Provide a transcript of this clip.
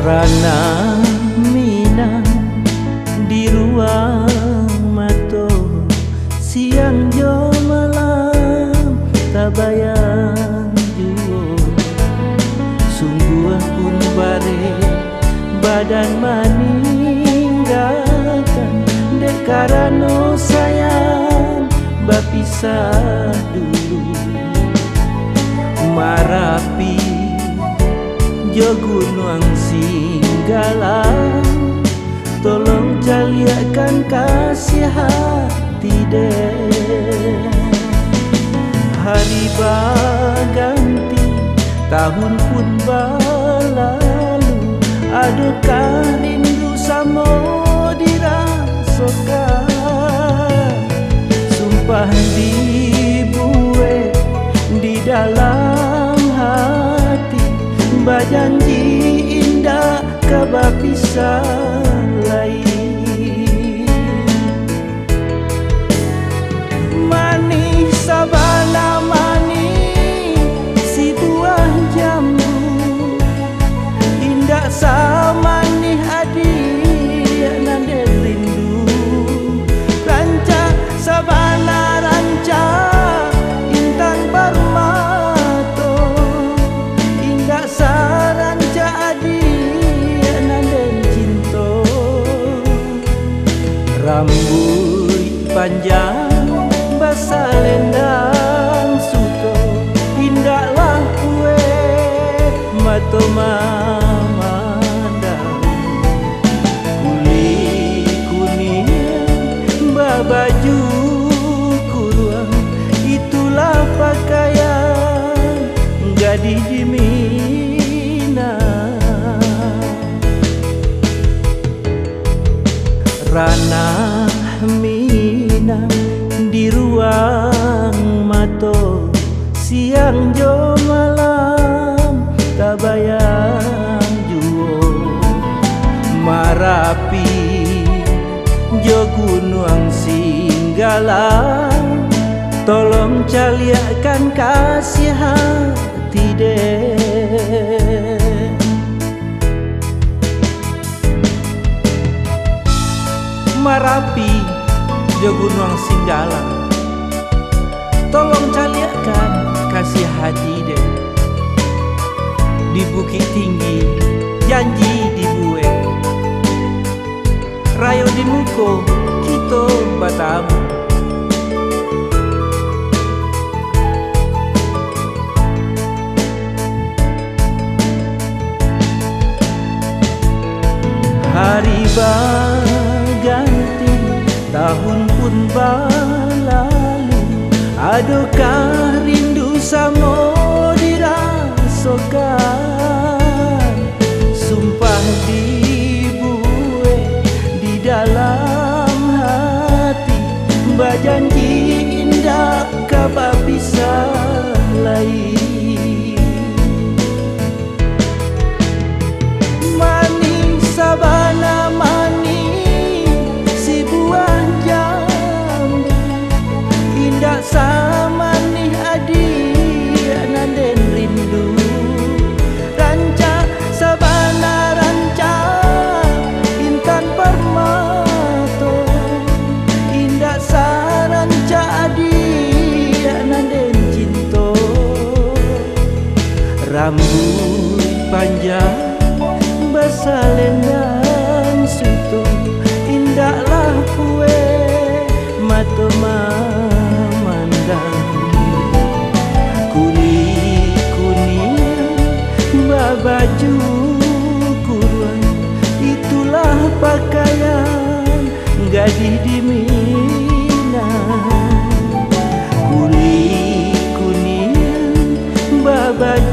Rana Minang di ruang mato, siang jo malam tabayang juo. Sungguh pun bare badan meninggalkan, dek karano sayang bapisah dulu. Marapi jo gunung Singgalang, tolong jaliakan kasih hati deh. Hari berganti, tahun pun berlalu, adukah rindu samo dirasakan. Sumpah dibuat di dalam hati, berjanji indah kebapisah lain. Manis sabana manis si buah jambu, indah sama nih hadiah nande rindu. Ranca sabana ranca intan permato, indah saranca hadiah nande cinta. Rambut panjang basah lendang suto, indahlah kue mato mamandang. Kulit kuning babaju kuruang, itulah pakaian gadis di Minang. Rana Minang di ruang mato, siang jo malam tabayang juo. Marapi jo gunung Singgalang, tolong caliakan kasih hati deh. Marapi jo gunung Singgalang, tolong caliakan kasih hati deh. Di bukit tinggi janji dibuat, rayo di muko kita batamu. Hari berganti, tahun pun berlalu, adukah rindu samo dirasakan. Sumpah dibuat di dalam hati, berjanji indah kebapisah lain. Manis sabana manis si buah jambu, indah sama nih hadiah nanden rindu. Ranca sabana ranca intan permato, indah saranca hadiah nanden cinta. Rambut panjang basah lendang suto, indahlah kue mato mamandang. Kulit kuning babaju kuruan, itulah pakaian gadis di Minang. Kulit kuning babaju